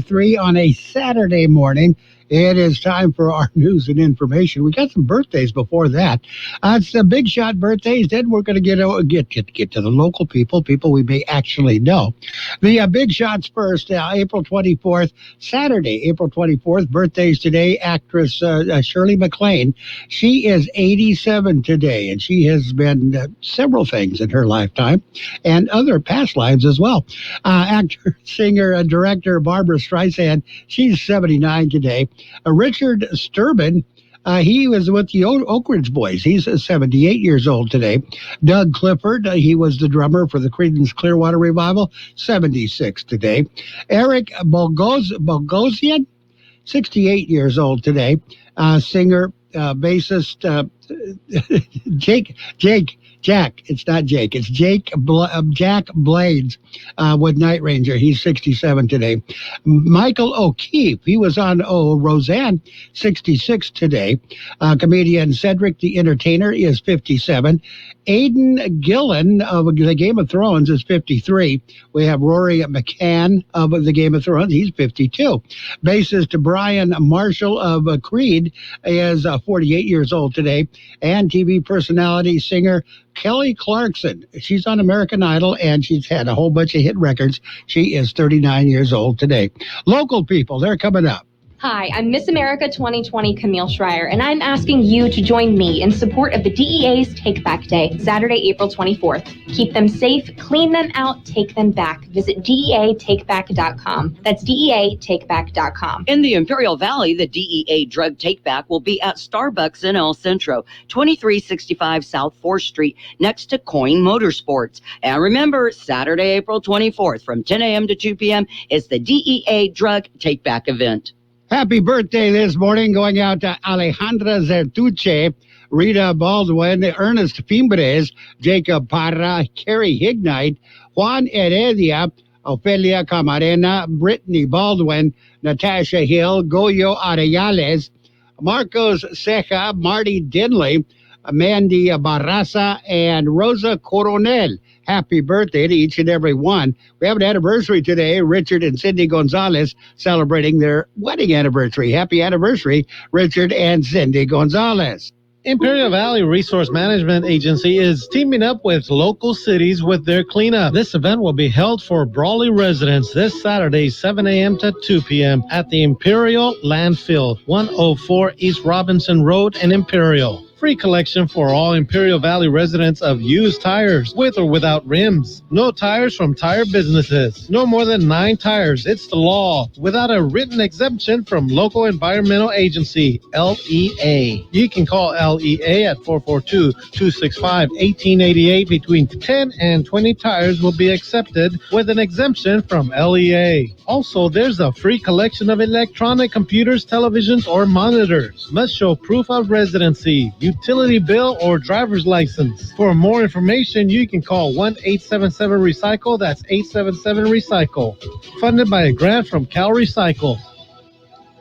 3 on a Saturday morning. It is time for our news and information. We got some birthdays before that. It's the big shot birthdays. Then we're going to get to the local people we may actually know. The big shots first. April 24th, Saturday, April 24th. Birthdays today. Actress Shirley MacLaine. She is 87 today, and she has been several things in her lifetime and other past lives as well. Actor, singer, and director Barbara Streisand. She's 79 today. Richard Sturban, he was with the Oak Ridge Boys. He's 78 years old today. Doug Clifford, he was the drummer for the Creedence Clearwater Revival, 76 today. Eric Bogosian, 68 years old today. Singer, bassist, Jack, it's not Jake. It's Jack Blades with Night Ranger. He's 67 today. Michael O'Keefe, he was on Roseanne, 66 today. Comedian Cedric the Entertainer is 57. Aidan Gillen of the Game of Thrones is 53. We have Rory McCann of the Game of Thrones. He's 52. Bassist Brian Marshall of Creed is 48 years old today. And TV personality singer Kelly Clarkson. She's on American Idol, and she's had a whole bunch of hit records. She is 39 years old today. Local people, they're coming up. Hi, I'm Miss America 2020 Camille Schreier, and I'm asking you to join me in support of the DEA's Take Back Day, Saturday, April 24th. Keep them safe, clean them out, take them back. Visit DEATakeback.com. That's DEATakeback.com. In the Imperial Valley, the DEA Drug Takeback will be at Starbucks in El Centro, 2365 South 4th Street, next to Coin Motorsports. And remember, Saturday, April 24th, from 10 a.m. to 2 p.m. is the DEA Drug Takeback event. Happy birthday this morning going out to Alejandra Zertuche, Rita Baldwin, Ernest Fimbres, Jacob Parra, Carrie Hignite, Juan Heredia, Ofelia Camarena, Brittany Baldwin, Natasha Hill, Goyo Arellales, Marcos Ceja, Marty Dinley, Mandy Barraza, and Rosa Coronel. Happy birthday to each and every one. We have an anniversary today. Richard and Cindy Gonzalez celebrating their wedding anniversary. Happy anniversary, Richard and Cindy Gonzalez. Imperial Valley Resource Management Agency is teaming up with local cities with their cleanup. This event will be held for Brawley residents this Saturday, 7 a.m. to 2 p.m. at the Imperial Landfill, 104 East Robinson Road in Imperial. Free collection for all Imperial Valley residents of used tires, with or without rims. No tires from tire businesses. No more than 9 tires. It's the law. Without a written exemption from local environmental agency, LEA. You can call LEA at 442-265-1888. Between 10 and 20 tires will be accepted with an exemption from LEA. Also, there's a free collection of electronic computers, televisions, or monitors. Must show proof of residency, utility bill, or driver's license. For more information, you can call 1-877-RECYCLE. That's 877-RECYCLE. Funded by a grant from Cal Recycle.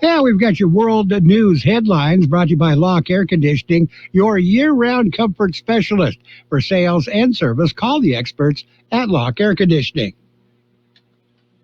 Yeah, we've got your world news headlines brought to you by Lock Air Conditioning, your year-round comfort specialist. For sales and service, call the experts at Lock Air Conditioning.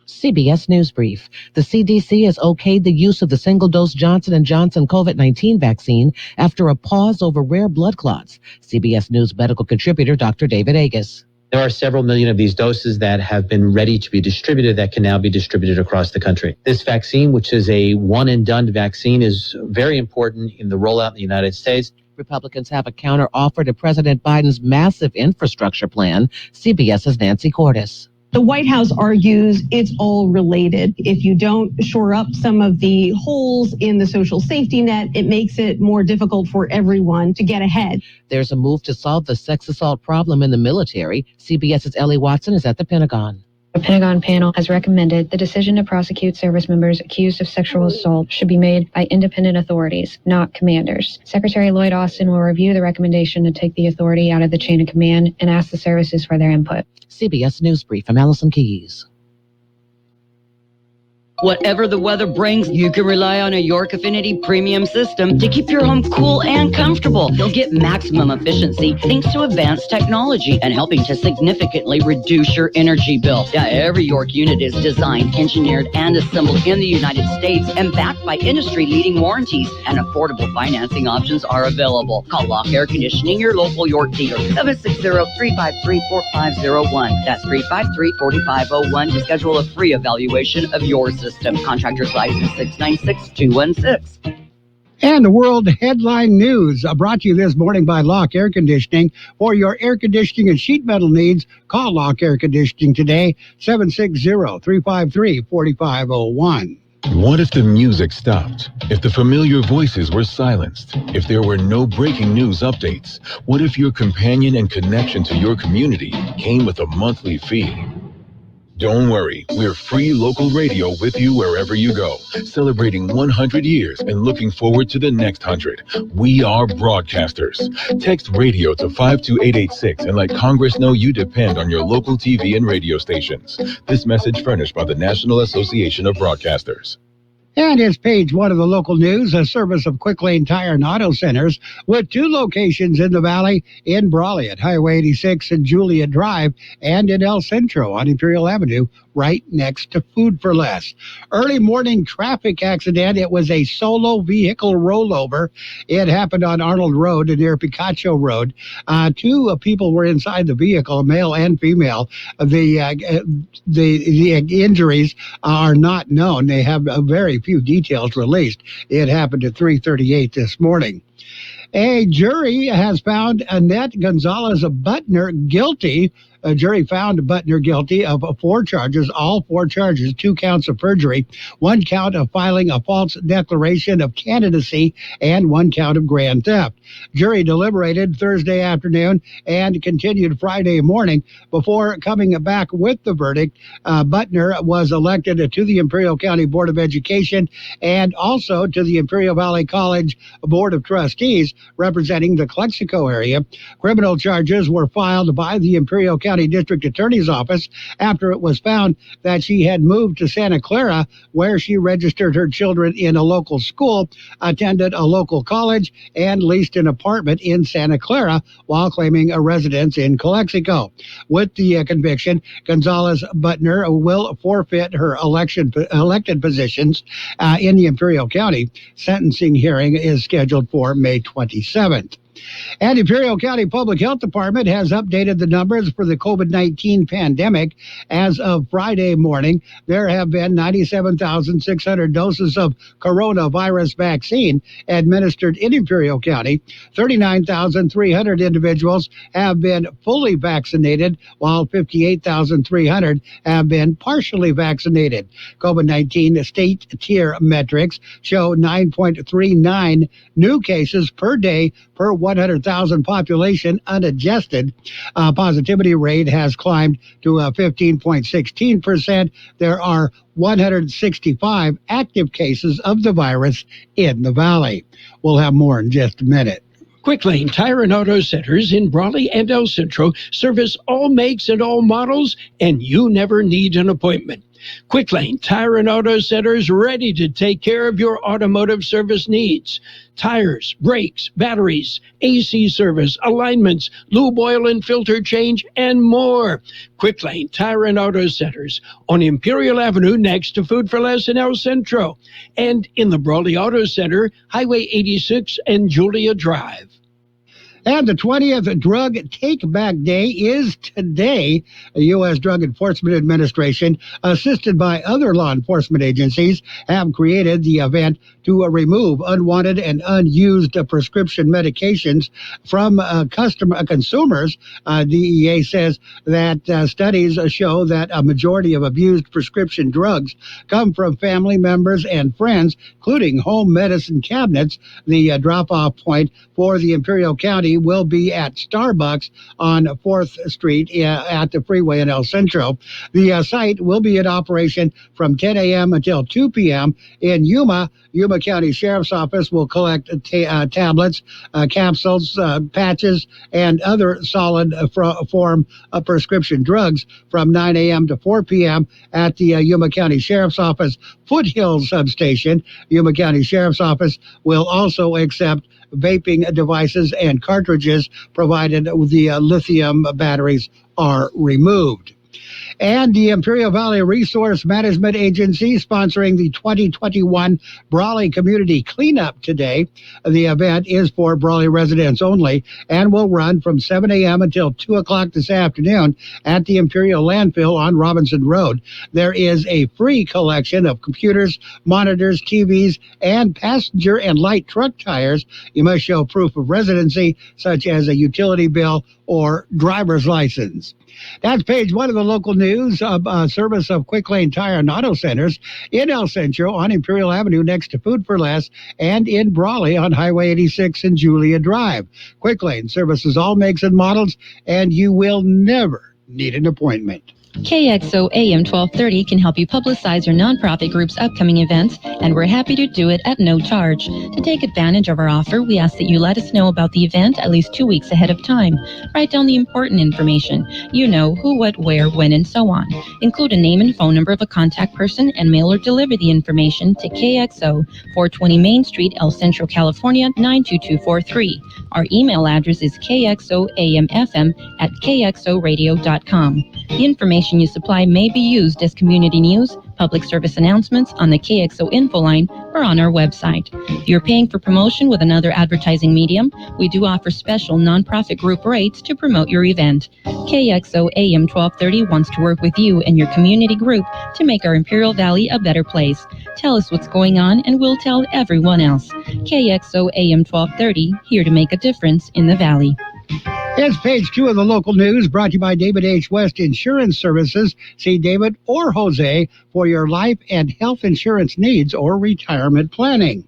CBS News Brief. The CDC has okayed the use of the single-dose Johnson & Johnson COVID-19 vaccine after a pause over rare blood clots. CBS News medical contributor Dr. David Agus. There are several million of these doses that have been ready to be distributed that can now be distributed across the country. This vaccine, which is a one-and-done vaccine, is very important in the rollout in the United States. Republicans have a counter-offer to President Biden's massive infrastructure plan. CBS's Nancy Cordes. The White House argues it's all related. If you don't shore up some of the holes in the social safety net, it makes it more difficult for everyone to get ahead. There's a move to solve the sex assault problem in the military. CBS's Ellie Watson is at the Pentagon. The Pentagon panel has recommended the decision to prosecute service members accused of sexual assault should be made by independent authorities, not commanders. Secretary Lloyd Austin will review the recommendation to take the authority out of the chain of command and ask the services for their input. CBS News Brief. I'm Allison Keyes. Whatever the weather brings, you can rely on a York Affinity premium system to keep your home cool and comfortable. You'll get maximum efficiency thanks to advanced technology and helping to significantly reduce your energy bill. Yeah, every York unit is designed, engineered, and assembled in the United States and backed by industry-leading warranties, and affordable financing options are available. Call Lock Air Conditioning, your local York dealer, 760-353-4501. That's 353-4501 to schedule a free evaluation of your system. Contractor's license 696216. And the world headline news brought to you this morning by Lock Air Conditioning. For your air conditioning and sheet metal needs, call Lock Air Conditioning today, 760-353-4501. What if the music stopped? If the familiar voices were silenced? If there were no breaking news updates? What if your companion and connection to your community came with a monthly fee? Don't worry, we're free local radio with you wherever you go, celebrating 100 years and looking forward to the next 100. We are broadcasters. Text radio to 52886 and let Congress know you depend on your local TV and radio stations. This message furnished by the National Association of Broadcasters. And it's page one of the local news, a service of Quick Lane Tire and Auto Centers with 2 locations in the valley, in Brawley at Highway 86 and Julia Drive, and in El Centro on Imperial Avenue, right next to Food for Less. Early morning traffic accident. It was a solo vehicle rollover. It happened on Arnold Road near Kxo Road. 2 people were inside the vehicle, male and female. The injuries are not known. They have very few details released. It happened at 3:38 this morning. A jury has found Annette Gonzalez-Butner guilty. A jury found Butner guilty of 4 charges, all 4 charges, 2 counts of perjury, 1 count of filing a false declaration of candidacy, and 1 count of grand theft. Jury deliberated Thursday afternoon and continued Friday morning before coming back with the verdict. Butner was elected to the Imperial County Board of Education and also to the Imperial Valley College Board of Trustees, representing the Kxo area. Criminal charges were filed by the Imperial County District Attorney's Office after it was found that she had moved to Santa Clara, where she registered her children in a local school, attended a local college, and leased an apartment in Santa Clara while claiming a residence in Kxo. With the conviction, Gonzalez-Butner will forfeit her elected positions in the Imperial County. Sentencing hearing is scheduled for May 27th. And Imperial County Public Health Department has updated the numbers for the COVID-19 pandemic. As of Friday morning, there have been 97,600 doses of coronavirus vaccine administered in Imperial County. 39,300 individuals have been fully vaccinated, while 58,300 have been partially vaccinated. COVID-19 state tier metrics show 9.39 new cases per day per 100,000 population unadjusted. Positivity rate has climbed to 15.16%. There are 165 active cases of the virus in the valley. We'll have more in just a minute. Quick Lane Tire and Auto Centers in Brawley and El Centro service all makes and all models, and you never need an appointment. Quick Lane Tire and Auto Centers ready to take care of your automotive service needs. Tires, brakes, batteries, AC service, alignments, lube oil and filter change, and more. Quick Lane Tire and Auto Centers on Imperial Avenue next to Food for Less in El Centro, and in the Brawley Auto Center, Highway 86 and Julia Drive. And the 20th Drug Take-Back Day is today. The U.S. Drug Enforcement Administration, assisted by other law enforcement agencies, have created the event to remove unwanted and unused prescription medications from consumers. DEA says that studies show that a majority of abused prescription drugs come from family members and friends, including home medicine cabinets. The drop-off point for the Imperial County party will be at Starbucks on 4th Street at the freeway in El Centro. The site will be in operation from 10 a.m. until 2 p.m. In Yuma. Yuma County Sheriff's Office will collect tablets, capsules, patches, and other solid form of prescription drugs from 9 a.m. to 4 p.m. at the Yuma County Sheriff's Office Foothills substation. Yuma County Sheriff's Office will also accept vaping devices and cartridges, provided the lithium batteries are removed. And the Imperial Valley Resource Management Agency sponsoring the 2021 Brawley Community Cleanup today. The event is for Brawley residents only and will run from 7 a.m. until 2 o'clock this afternoon at the Imperial Landfill on Robinson Road. There is a free collection of computers, monitors, TVs, and passenger and light truck tires. You must show proof of residency, such as a utility bill or driver's license. That's page one of the local news. Service of Quick Lane Tire and Auto Centers in El Centro on Imperial Avenue next to Food for Less, and in Brawley on Highway 86 and Julia Drive. Quick Lane services all makes and models, and you will never need an appointment. Kxo AM 1230 can help you publicize your nonprofit group's upcoming events, and we're happy to do it at no charge. To take advantage of our offer, we ask that you let us know about the event at least 2 weeks ahead of time. Write down the important information. You know, who, what, where, when, and so on. Include a name and phone number of a contact person and mail or deliver the information to KXO, 420 Main Street, El Centro, California, 92243. Our email address is kxoamfm@kxoradio.com. The information you supply may be used as community news, public service announcements on the KXO info line, or on our website. If you're paying for promotion with another advertising medium, we do offer special nonprofit group rates to promote your event. KXO AM 1230 wants to work with you and your community group to make our Imperial Valley a better place. Tell us what's going on and we'll tell everyone else. KXO AM 1230, here to make a difference in the Valley. Here's page two of the local news, brought to you by David H. West Insurance Services. See David or Jose for your life and health insurance needs or retirement planning.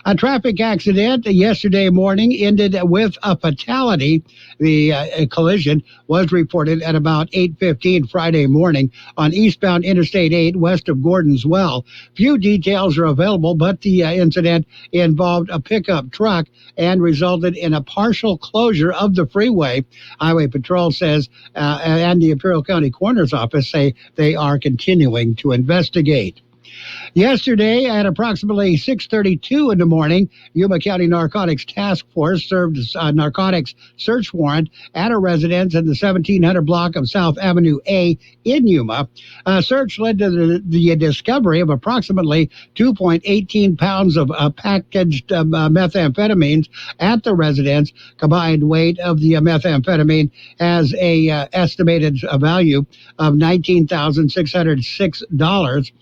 A traffic accident yesterday morning ended with a fatality. The collision was reported at about 8:15 Friday morning on eastbound Interstate 8 west of Gordon's Well. Few details are available, but the incident involved a pickup truck and resulted in a partial closure of the freeway. Highway Patrol says, and the Imperial County Coroner's Office say they are continuing to investigate. Yesterday, at approximately 6:32 in the morning, Yuma County Narcotics Task Force served a narcotics search warrant at a residence in the 1700 block of South Avenue A in Yuma. A search led to the discovery of approximately 2.18 pounds of packaged methamphetamines at the residence. Combined weight of the methamphetamine has a estimated value of $19,606.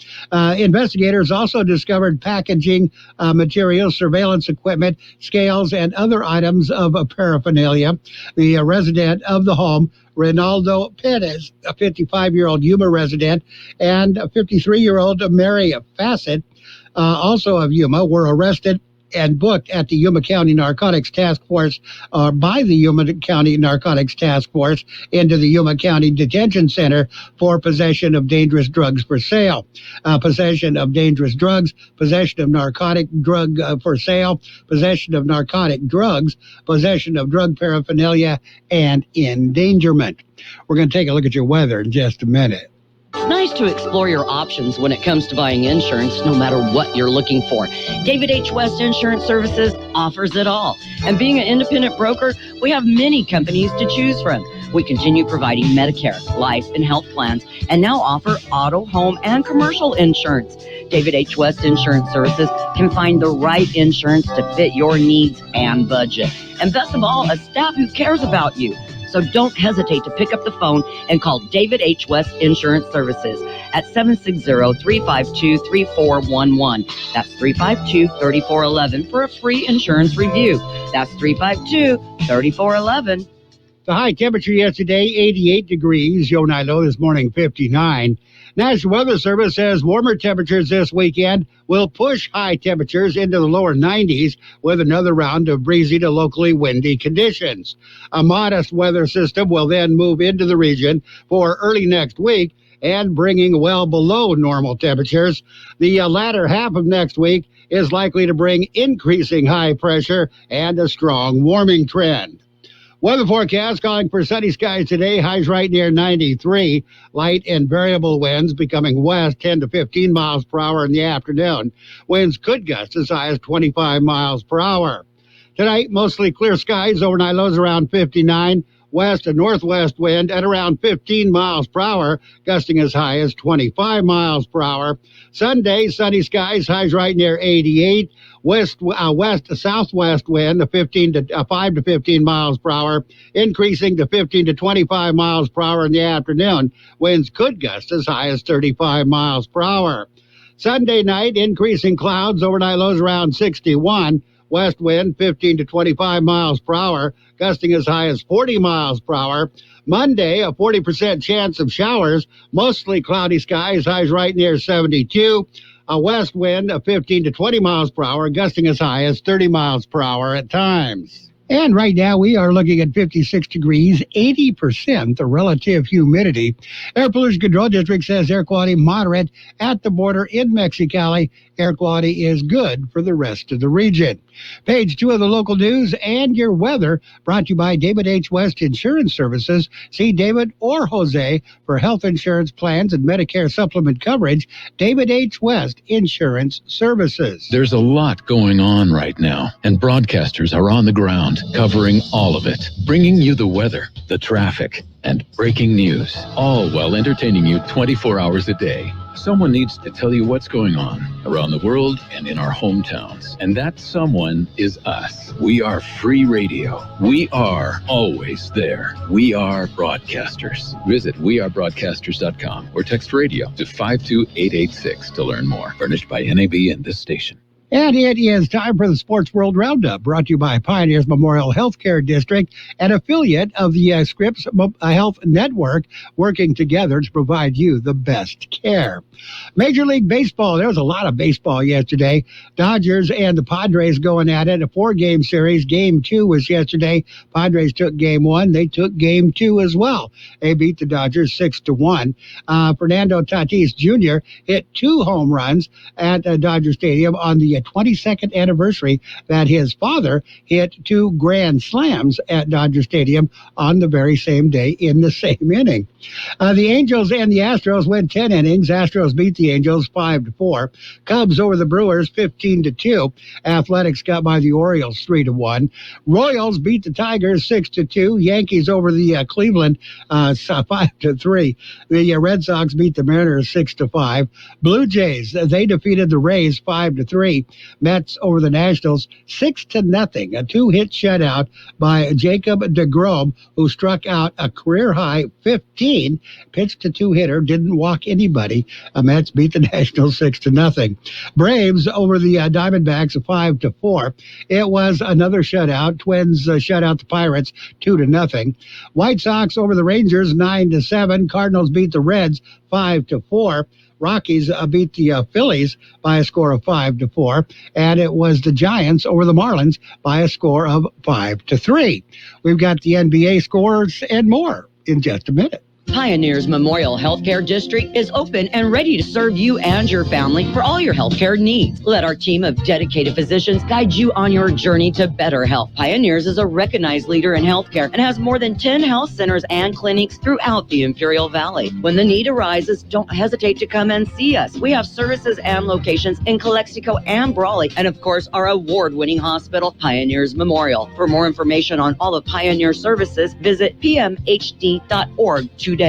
Investigators also discovered packaging materials, surveillance equipment, scales, and other items of paraphernalia. The resident of the home, Ronaldo Perez, a 55-year-old Yuma resident, and a 53-year-old Mary Fassett, also of Yuma, were arrested and booked at the Yuma County Narcotics Task Force, by the Yuma County Narcotics Task Force, into the Yuma County Detention Center for possession of dangerous drugs for sale. Possession of dangerous drugs, possession of narcotic drug for sale, possession of narcotic drugs, possession of drug paraphernalia, and endangerment. We're going to take a look at your weather in just a minute. It's nice to explore your options when it comes to buying insurance, no matter what you're looking for. David H. West Insurance Services offers it all. And being an independent broker, we have many companies to choose from. We continue providing Medicare, life, and health plans, and now offer auto, home, and commercial insurance. David H. West Insurance Services can find the right insurance to fit your needs and budget. And best of all, a staff who cares about you. So don't hesitate to pick up the phone and call David H. West Insurance Services at 760-352-3411. That's 352-3411 for a free insurance review. That's 352-3411. The high temperature yesterday, 88 degrees. Overnight low this morning, 59. National Weather Service says warmer temperatures this weekend will push high temperatures into the lower 90s with another round of breezy to locally windy conditions. A modest weather system will then move into the region for early next week and bringing well below normal temperatures. The latter half of next week is likely to bring increasing high pressure and a strong warming trend. Weather forecast calling for sunny skies today. Highs right near 93. Light and variable winds becoming west 10 to 15 miles per hour in the afternoon. Winds could gust as high as 25 miles per hour. Tonight, mostly clear skies. Overnight lows around 59. West and northwest wind at around 15 miles per hour, gusting as high as 25 miles per hour. Sunday, sunny skies, highs right near 88. West to southwest wind, 5 to 15 miles per hour, increasing to 15 to 25 miles per hour in the afternoon. Winds could gust as high as 35 miles per hour. Sunday night, increasing clouds, overnight lows around 61. West wind 15 to 25 miles per hour, gusting as high as 40 miles per hour. Monday, a 40% chance of showers, mostly cloudy skies, highs right near 72. A west wind of 15 to 20 miles per hour, gusting as high as 30 miles per hour at times. And right now we are looking at 56 degrees, 80% the relative humidity. Air Pollution Control District says air quality moderate at the border in Mexicali. Air quality is good for the rest of the region. Page 2 of the local news and your weather brought to you by David H. West Insurance Services. See David or Jose for health insurance plans and Medicare supplement coverage. David H. West Insurance Services. There's a lot going on right now, and broadcasters are on the ground covering all of it, bringing you the weather, the traffic, and breaking news, all while entertaining you 24 hours a day. Someone needs to tell you what's going on around the world and in our hometowns. And that someone is us. We are free radio. We are always there. We are broadcasters. Visit wearebroadcasters.com or text radio to 52886 to learn more. Furnished by NAB and this station. And it is time for the Sports World Roundup, brought to you by Pioneers Memorial Healthcare District, an affiliate of the Scripps Health Network, working together to provide you the best care. Major League Baseball, there was a lot of baseball yesterday. Dodgers and the Padres going at it, a 4-game series. Game 2 was yesterday. Padres took Game 1. They took Game 2 as well. They beat the Dodgers 6-1. Fernando Tatis Jr. hit 2 home runs at Dodger Stadium on the 22nd anniversary that his father hit 2 grand slams at Dodger Stadium on the very same day in the same inning. The Angels and the Astros went 10 innings. Astros beat the Angels 5-4. Cubs over the Brewers 15-2. Athletics got by the Orioles 3-1. Royals beat the Tigers 6-2. Yankees over the Cleveland 5-3. The Red Sox beat the Mariners 6-5. Blue Jays, they defeated the Rays 5-3. Mets over the Nationals 6-0. A 2-hit shutout by Jacob deGrom, who struck out a career-high 15, pitched a 2-hitter, didn't walk anybody. Mets beat the Nationals 6-0. Braves over the Diamondbacks 5-4. It was another shutout. Twins shut out the Pirates 2-0. White Sox over the Rangers 9-7. Cardinals beat the Reds 5-4. Rockies beat the Phillies by a score of 5-4, and it was the Giants over the Marlins by a score of 5-3. We've got the NBA scores and more in just a minute. Pioneers Memorial Healthcare District is open and ready to serve you and your family for all your healthcare needs. Let our team of dedicated physicians guide you on your journey to better health. Pioneers is a recognized leader in healthcare and has more than 10 health centers and clinics throughout the Imperial Valley. When the need arises, don't hesitate to come and see us. We have services and locations in Calexico and Brawley, and of course our award-winning hospital, Pioneers Memorial. For more information on all of Pioneer services, visit pmhd.org today.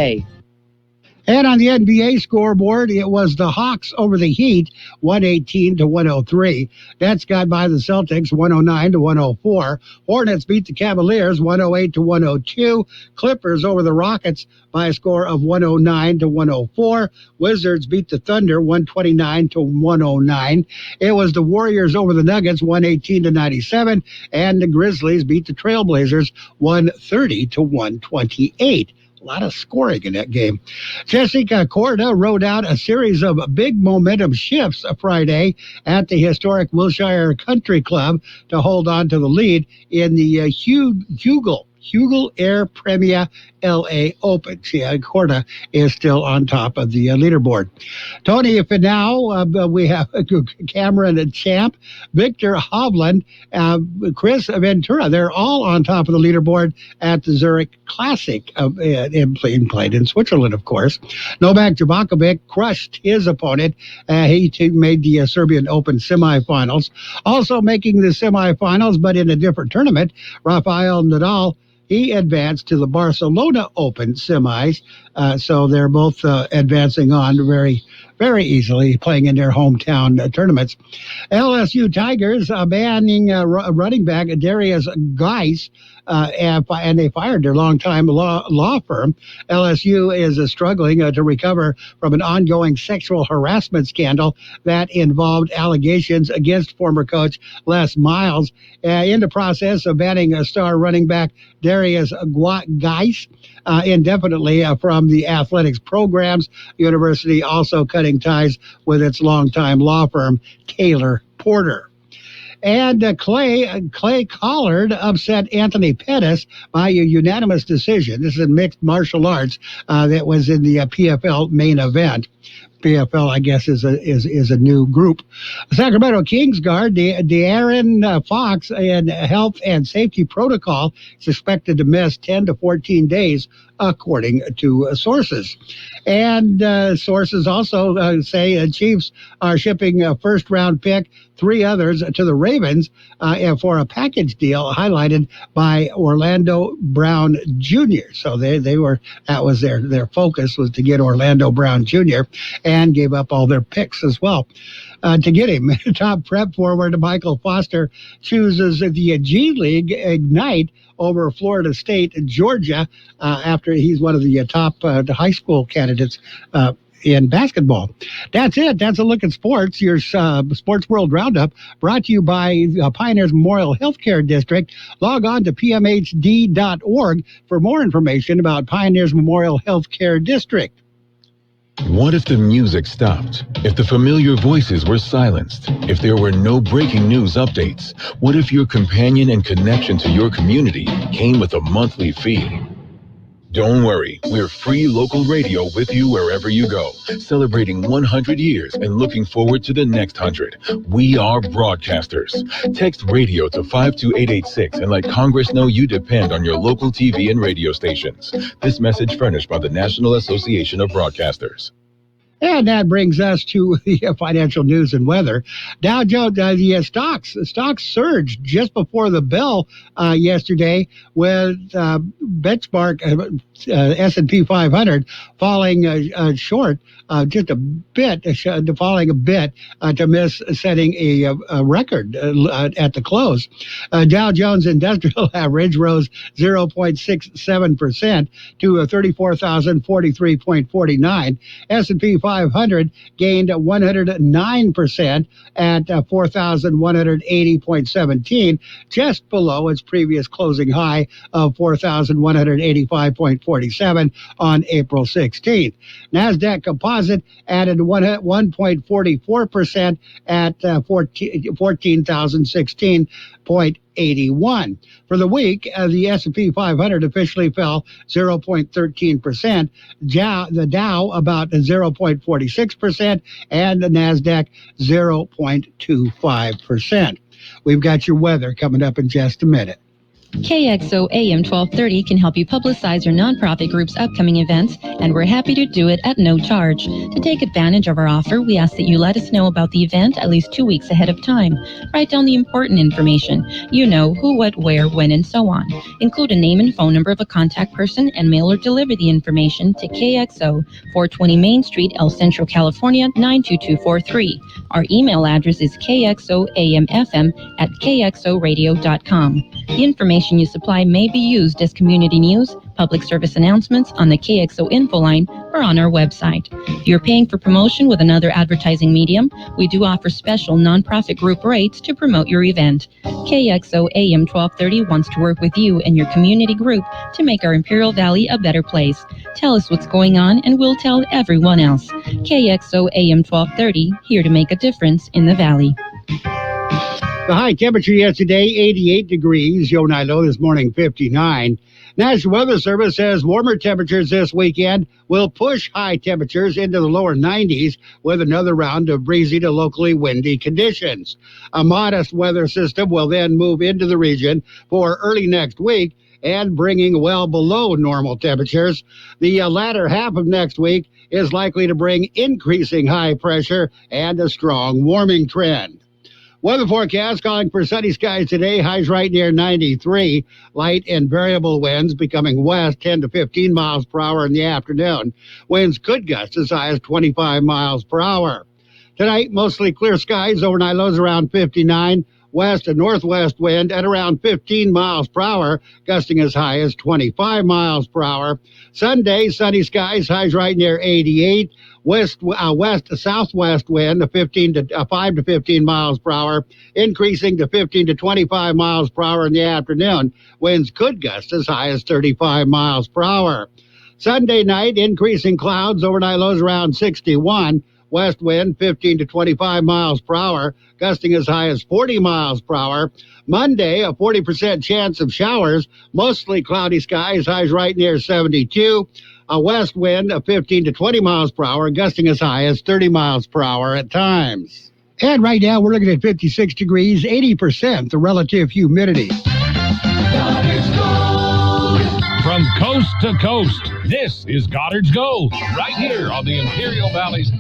And on the NBA scoreboard, it was the Hawks over the Heat, 118-103. Nets got by the Celtics, 109-104. Hornets beat the Cavaliers, 108-102. Clippers over the Rockets by a score of 109-104. Wizards beat the Thunder, 129-109. It was the Warriors over the Nuggets, 118-97. And the Grizzlies beat the Trailblazers, 130-128. A lot of scoring in that game. Jessica Korda rode out a series of big momentum shifts Friday at the historic Wilshire Country Club to hold on to the lead in the Hugel Air Premier LA Open. Korda is still on top of the leaderboard. Tony Finau, we have Cameron Champ, Victor Hovland, Chris Ventura. They're all on top of the leaderboard at the Zurich Classic, played in Switzerland, of course. Novak Djokovic crushed his opponent. He made the Serbian Open semifinals. Also making the semifinals, but in a different tournament, Rafael Nadal, he advanced to the Barcelona Open semis, so they're both advancing on very, very easily, playing in their hometown tournaments. LSU Tigers banning running back Darius Geis, and they fired their longtime law firm. LSU is struggling to recover from an ongoing sexual harassment scandal that involved allegations against former coach Les Miles. In the process of banning star running back Darius Geis indefinitely from the athletics programs, the university also cutting ties with its longtime law firm, Taylor Porter. And Clay Collard upset Anthony Pettis by a unanimous decision. This is in mixed martial arts that was in the PFL main event. PFL, I guess, is a new group. Sacramento Kings guard De'Aaron Fox in health and safety protocol is expected to miss 10 to 14 days, according to sources. And sources also say Chiefs are shipping a first-round pick, 3 others to the Ravens for a package deal highlighted by Orlando Brown Jr. So that was their focus, was to get Orlando Brown Jr., and gave up all their picks as well to get him. Top prep forward Michael Foster chooses the G League Ignite over Florida State and Georgia after he's one of the top high school candidates in basketball. That's it. That's a look at sports. Your Sports World Roundup brought to you by Pioneers Memorial Healthcare District. Log on to pmhd.org for more information about Pioneers Memorial Healthcare District. What if the music stopped? If the familiar voices were silenced? If there were no breaking news updates? What if your companion and connection to your community came with a monthly fee? Don't worry, we're free local radio with you wherever you go, celebrating 100 years and looking forward to the next 100. We are broadcasters. Text radio to 52886 and let Congress know you depend on your local TV and radio stations. This message furnished by the National Association of Broadcasters. And that brings us to the financial news and weather. Dow Jones, the stocks surged just before the bell yesterday, with benchmark S&P 500 falling short just a bit, falling a bit to miss setting a record at the close. Dow Jones Industrial Average rose 0.67% to 34,043.49. S&P 500 gained 109% at 4,180.17, just below its previous closing high of 4,185.47 on April 16th. NASDAQ Composite added 1.44% at 14,016.81. For the week, the S&P 500 officially fell 0.13%, the Dow about 0.46%, and the NASDAQ 0.25%. We've got your weather coming up in just a minute. KXO AM 1230 can help you publicize your nonprofit group's upcoming events, and we're happy to do it at no charge. To take advantage of our offer, we ask that you let us know about the event at least 2 weeks ahead of time. Write down the important information. You know, who, what, where, when, and so on. Include a name and phone number of a contact person and mail or deliver the information to KXO, 420 Main Street, El Centro, California, 92243. Our email address is kxoamfm@kxoradio.com. The information you supply may be used as community news, public service announcements on the KXO info line, or on our website. If you're paying for promotion with another advertising medium, we do offer special nonprofit group rates to promote your event. KXO AM 1230 wants to work with you and your community group to make our Imperial Valley a better place. Tell us what's going on and we'll tell everyone else. KXO AM 1230, here to make a difference in the Valley. The high temperature yesterday, 88 degrees. Oneida this morning, 59. National Weather Service says warmer temperatures this weekend will push high temperatures into the lower 90s with another round of breezy to locally windy conditions. A modest weather system will then move into the region for early next week and bringing well below normal temperatures. The latter half of next week is likely to bring increasing high pressure and a strong warming trend. Weather forecast calling for sunny skies today. Highs right near 93. Light and variable winds becoming west 10 to 15 miles per hour in the afternoon. Winds could gust as high as 25 miles per hour. Tonight, mostly clear skies. Overnight lows around 59. West and northwest wind at around 15 miles per hour, gusting as high as 25 miles per hour. Sunday, sunny skies, highs right near 88. West to southwest wind, 5 to 15 miles per hour, increasing to 15 to 25 miles per hour in the afternoon. Winds could gust as high as 35 miles per hour. Sunday night, increasing clouds, overnight lows around 61. West wind 15 to 25 miles per hour, gusting as high as 40 miles per hour. Monday, a 40% chance of showers, mostly cloudy skies, highs right near 72. A west wind of 15 to 20 miles per hour, gusting as high as 30 miles per hour at times. And right now, we're looking at 56 degrees, 80% the relative humidity. From coast to coast, this is Goddard's Gold, right here on the Imperial Valley's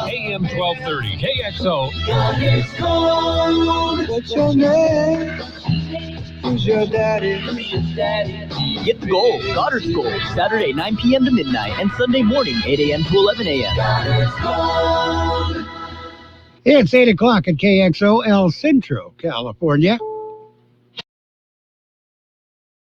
AM 1230 KXO. Goddard's Gold. What's your name? Who's your daddy? Get the gold, Goddard's Gold, Saturday 9 p.m. to midnight and Sunday morning 8 a.m. to 11 a.m. Goddard's Gold. It's 8 o'clock at KXO, El Centro, California.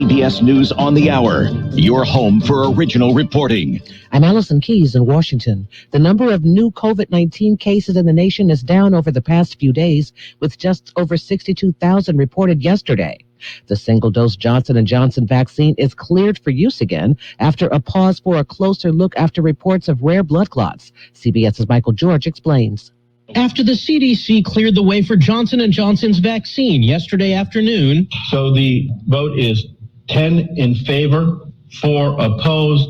CBS News on the Hour, your home for original reporting. I'm Allison Keyes in Washington. The number of new COVID-19 cases in the nation is down over the past few days, with just over 62,000 reported yesterday. The single-dose Johnson & Johnson vaccine is cleared for use again after a pause for a closer look after reports of rare blood clots. CBS's Michael George explains. After the CDC cleared the way for Johnson & Johnson's vaccine yesterday afternoon. So the vote is 10 in favor, 4 opposed,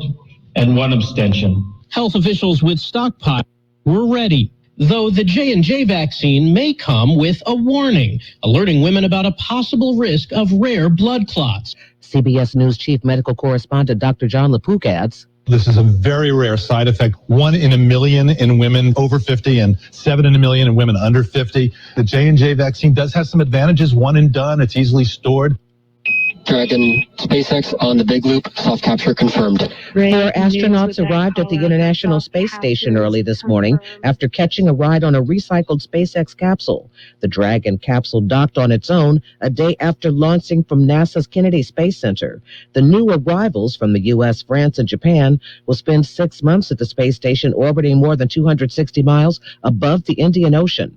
and 1 abstention. Health officials with stockpile were ready, though the J&J vaccine may come with a warning, alerting women about a possible risk of rare blood clots. CBS News chief medical correspondent Dr. John LaPook adds, this is a very rare side effect, 1 in a million in women over 50 and 7 in a million in women under 50. The J&J vaccine does have some advantages, one and done, it's easily stored. Dragon SpaceX on the Big Loop, soft capture confirmed. 4 astronauts arrived at the International Space Station early this morning after catching a ride on a recycled SpaceX capsule. The Dragon capsule docked on its own a day after launching from NASA's Kennedy Space Center. The new arrivals from the U.S., France, and Japan will spend 6 months at the space station orbiting more than 260 miles above the Indian Ocean.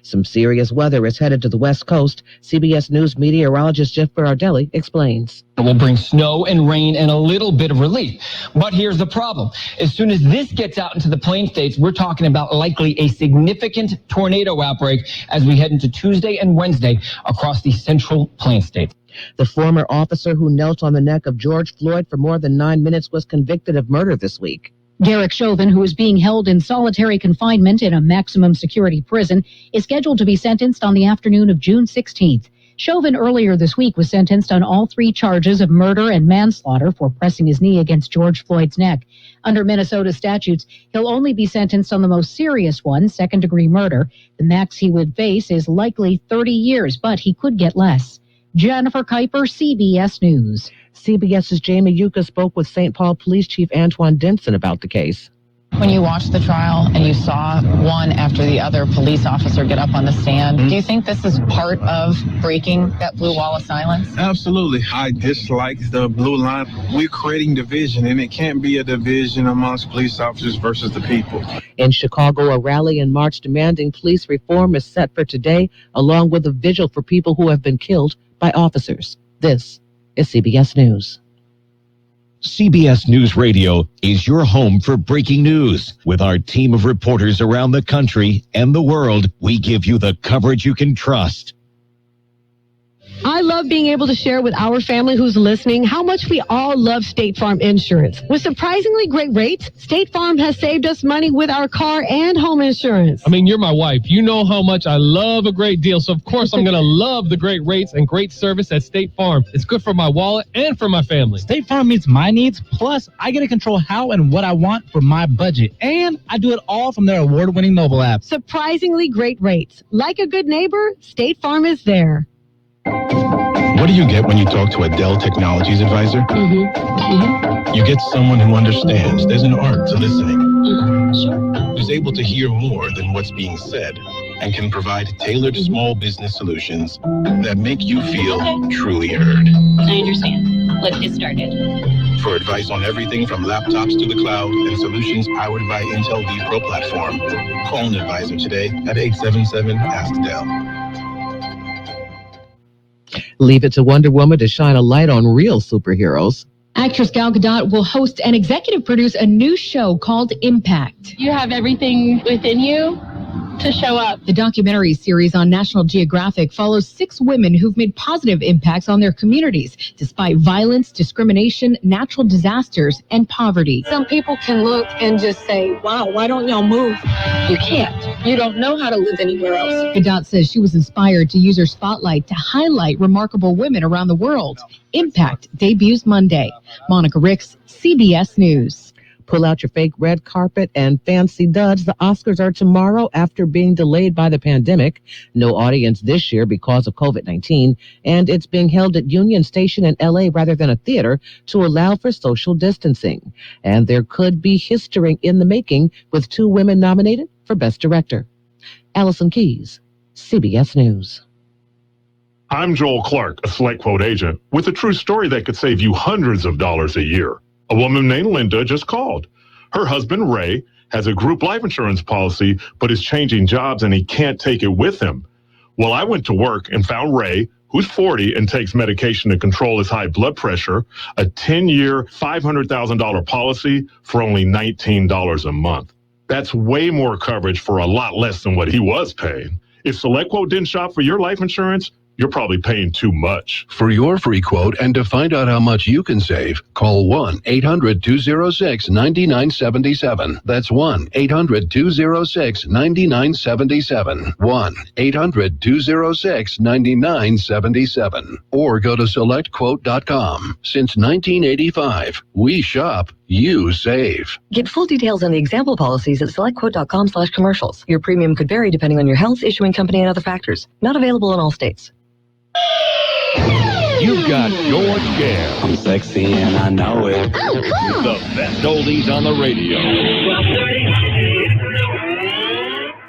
Some serious weather is headed to the West Coast. CBS News meteorologist Jeff Berardelli explains. It will bring snow and rain and a little bit of relief. But here's the problem. As soon as this gets out into the plain states, we're talking about likely a significant tornado outbreak as we head into Tuesday and Wednesday across the central plain states. The former officer who knelt on the neck of George Floyd for more than 9 minutes was convicted of murder this week. Derek Chauvin, who is being held in solitary confinement in a maximum security prison, is scheduled to be sentenced on the afternoon of June 16th. Chauvin earlier this week was sentenced on all 3 charges of murder and manslaughter for pressing his knee against George Floyd's neck. Under Minnesota statutes, he'll only be sentenced on the most serious one, second-degree murder. The max he would face is likely 30 years, but he could get less. Jennifer Kuiper, CBS News. CBS's Jamie Yucca spoke with St. Paul Police Chief Antoine Denson about the case. When you watched the trial and you saw one after the other police officer get up on the stand, do you think this is part of breaking that blue wall of silence? Absolutely. I dislike the blue line. We're creating division, and it can't be a division amongst police officers versus the people. In Chicago, a rally and march demanding police reform is set for today, along with a vigil for people who have been killed by officers. This is CBS News. CBS News Radio is your home for breaking news. With our team of reporters around the country and the world, we give you the coverage you can trust. I love being able to share with our family who's listening how much we all love State Farm insurance. With surprisingly great rates, State Farm has saved us money with our car and home insurance. I mean, you're my wife. You know how much I love a great deal, so of course I'm going to love the great rates and great service at State Farm. It's good for my wallet and for my family. State Farm meets my needs, plus I get to control how and what I want for my budget. And I do it all from their award-winning mobile app. Surprisingly great rates. Like a good neighbor, State Farm is there. What do you get when you talk to a Dell Technologies advisor? You get someone who understands there's an art to listening, who's able to hear more than what's being said, and can provide tailored small business solutions that make you feel truly heard. I understand. Let's get started. For advice on everything from laptops to the cloud and solutions powered by Intel vPro platform, call an advisor today at 877-ASK-DELL. Leave it to Wonder Woman to shine a light on real superheroes. Actress Gal Gadot will host and executive produce a new show called Impact. You have everything within you to show up. The documentary series on National Geographic follows 6 women who've made positive impacts on their communities despite violence, discrimination, natural disasters, and poverty. Some people can look and just say, wow, why don't y'all move? You can't. You don't know how to live anywhere else. Gadot says she was inspired to use her spotlight to highlight remarkable women around the world. Impact debuts Monday. Monica Ricks, CBS News. Pull out your fake red carpet and fancy duds. The Oscars are tomorrow after being delayed by the pandemic. No audience this year because of COVID-19, and it's being held at Union Station in LA rather than a theater to allow for social distancing. And there could be history in the making with 2 women nominated for Best Director. Allison Keys, CBS News. I'm Joel Clark, a Select Quote agent, with a true story that could save you hundreds of dollars a year. A woman named Linda just called. Her husband, Ray, has a group life insurance policy, but is changing jobs and he can't take it with him. Well, I went to work and found Ray, who's 40 and takes medication to control his high blood pressure, a 10-year, $500,000 policy for only $19 a month. That's way more coverage for a lot less than what he was paying. If SelectQuote didn't shop for your life insurance, you're probably paying too much. For your free quote and to find out how much you can save, call 1-800-206-9977. That's 1-800-206-9977. 1-800-206-9977. Or go to SelectQuote.com. Since 1985, we shop, you save. Get full details on the example policies at SelectQuote.com/commercials. Your premium could vary depending on your health, issuing company, and other factors. Not available in all states. You've got George Gale. I'm sexy and I know it. The best oldies on the radio. 12:30.